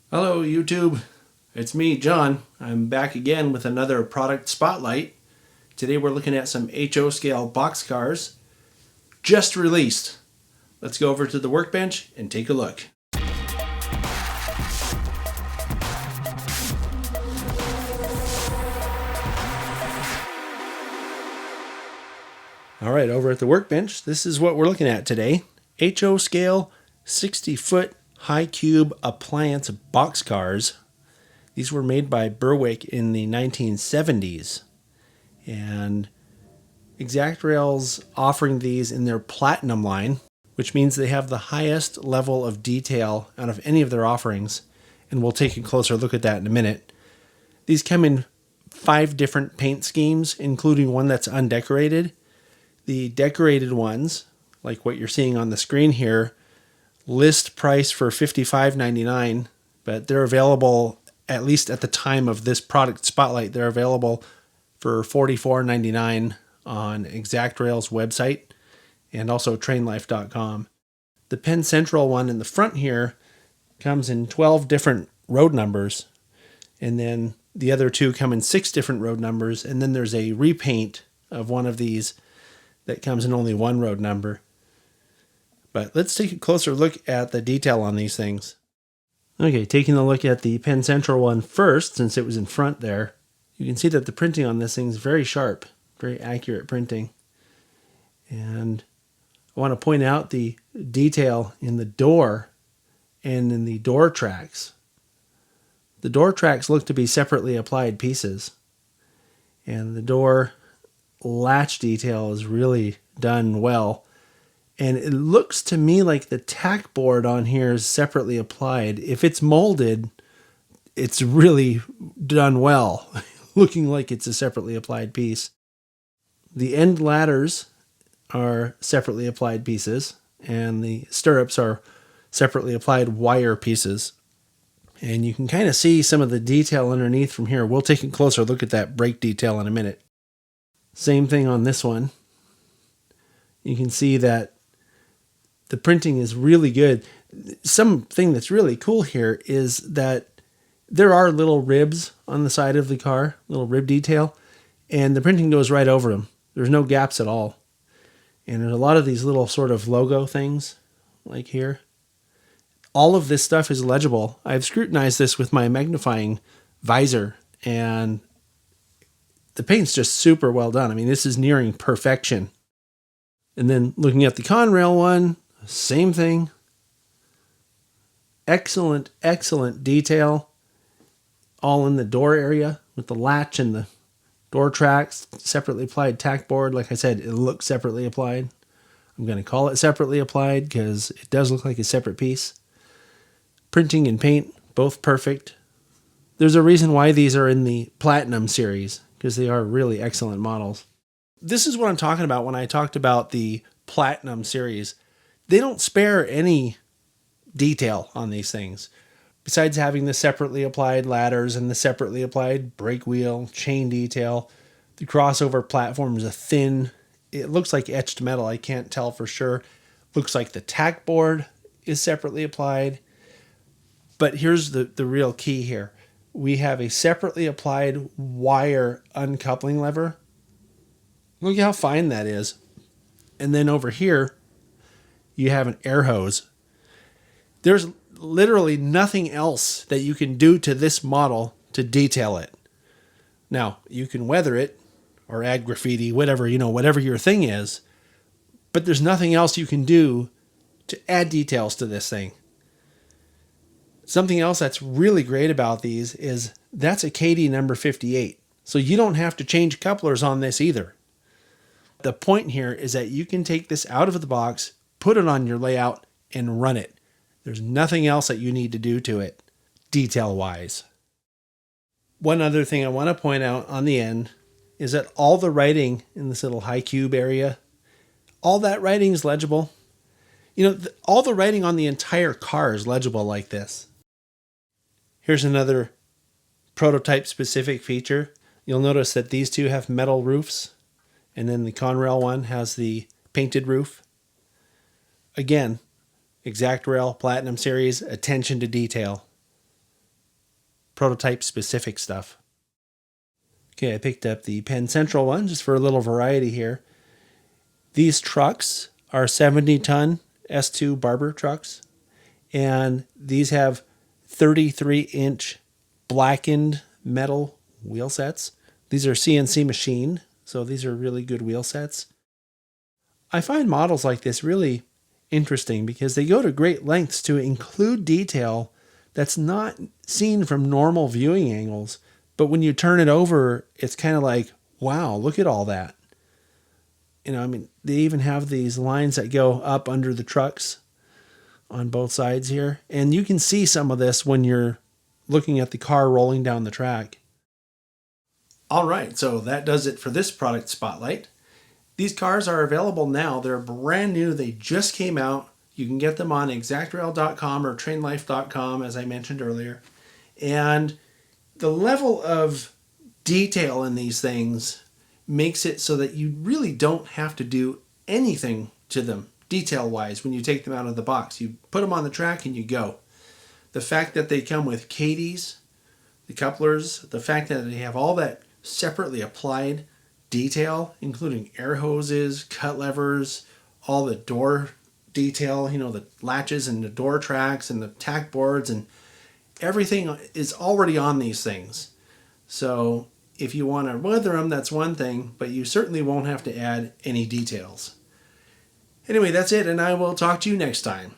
Hello YouTube, it's me John. I'm back again with another product spotlight. Today we're looking at some HO scale boxcars just released. Let's go over to the workbench and take a look. Alright, over at the workbench, this is what we're looking at today. HO scale 60-foot high cube appliance boxcars. These were made by Berwick in the 1970s. And ExactRail's offering these in their Platinum line, which means they have the highest level of detail out of any of their offerings. And we'll take a closer look at that in a minute. These come in 5 different paint schemes, including one that's undecorated. The decorated ones, like what you're seeing on the screen here, list price for $55.99, but they're available, at least at the time of this product spotlight, they're available for $44.99 on ExactRail's website and also trainlife.com. The Penn Central one in the front here comes in 12 different road numbers, and then the other 2 come in 6 different road numbers, and then there's a repaint of one of these that comes in only 1 road number. But let's take a closer look at the detail on these things. Okay, taking a look at the Penn Central one first, since it was in front there, you can see that the printing on this thing is very sharp, very accurate printing. And I want to point out the detail in the door and in the door tracks. The door tracks look to be separately applied pieces, and the door latch detail is really done well. And it looks to me like the tack board on here is separately applied. If it's molded, it's really done well, looking like it's a separately applied piece. The end ladders are separately applied pieces, and the stirrups are separately applied wire pieces. And you can kind of see some of the detail underneath from here. We'll take a closer look at that brake detail in a minute. Same thing on this one. You can see that the printing is really good. Something that's really cool here is that there are little ribs on the side of the car, little rib detail, and the printing goes right over them. There's no gaps at all. And there's a lot of these little sort of logo things, like here. All of this stuff is legible. I've scrutinized this with my magnifying visor, and the paint's just super well done. I mean, this is nearing perfection. And then looking at the Conrail one, same thing. Excellent, excellent detail. All in the door area with the latch and the door tracks, separately applied tack board. Like I said, it looks separately applied. I'm going to call it separately applied because it does look like a separate piece. Printing and paint, both perfect. There's a reason why these are in the Platinum series, because they are really excellent models. This is what I'm talking about when I talked about the Platinum series. They don't spare any detail on these things. Besides having the separately applied ladders and the separately applied brake wheel, chain detail, the crossover platform is a thin, it looks like etched metal. I can't tell for sure. Looks like the tack board is separately applied. But here's the real key here. We have a separately applied wire uncoupling lever. Look how fine that is. And then over here, you have an air hose. There's literally nothing else that you can do to this model to detail it. Now, you can weather it or add graffiti, whatever your thing is, but there's nothing else you can do to add details to this thing. Something else that's really great about these is that's a KD number 58. So you don't have to change couplers on this either. The point here is that you can take this out of the box, put it on your layout, and run it. There's nothing else that you need to do to it, detail-wise. One other thing I want to point out on the end is that all the writing in this little high cube area, all that writing is legible. All the writing on the entire car is legible like this. Here's another prototype-specific feature. You'll notice that these two have metal roofs, and then the Conrail one has the painted roof. Again, ExactRail Platinum Series, attention to detail. prototype specific stuff. Okay, I picked up the Penn Central one just for a little variety here. These trucks are 70-ton S2 Barber trucks, and these have 33-inch blackened metal wheel sets. These are CNC machined, so these are really good wheel sets. I find models like this really interesting because they go to great lengths to include detail that's not seen from normal viewing angles, but when you turn it over, it's kind of like, wow, look at all that. You know, I mean, they even have these lines that go up under the trucks on both sides here. And you can see some of this when you're looking at the car rolling down the track. All right, so that does it for this product spotlight. These cars are available now. They're brand new. They just came out. You can get them on ExactRail.com or TrainLife.com, as I mentioned earlier. And the level of detail in these things makes it so that you really don't have to do anything to them detail-wise when you take them out of the box. You put them on the track and you go. The fact that they come with Cadies, the couplers, the fact that they have all that separately applied detail, including air hoses, cut levers, all the door detail, you know, the latches and the door tracks and the tack boards, and everything is already on these things. So if you want to weather them, that's one thing, but you certainly won't have to add any details. Anyway, that's it, and I will talk to you next time.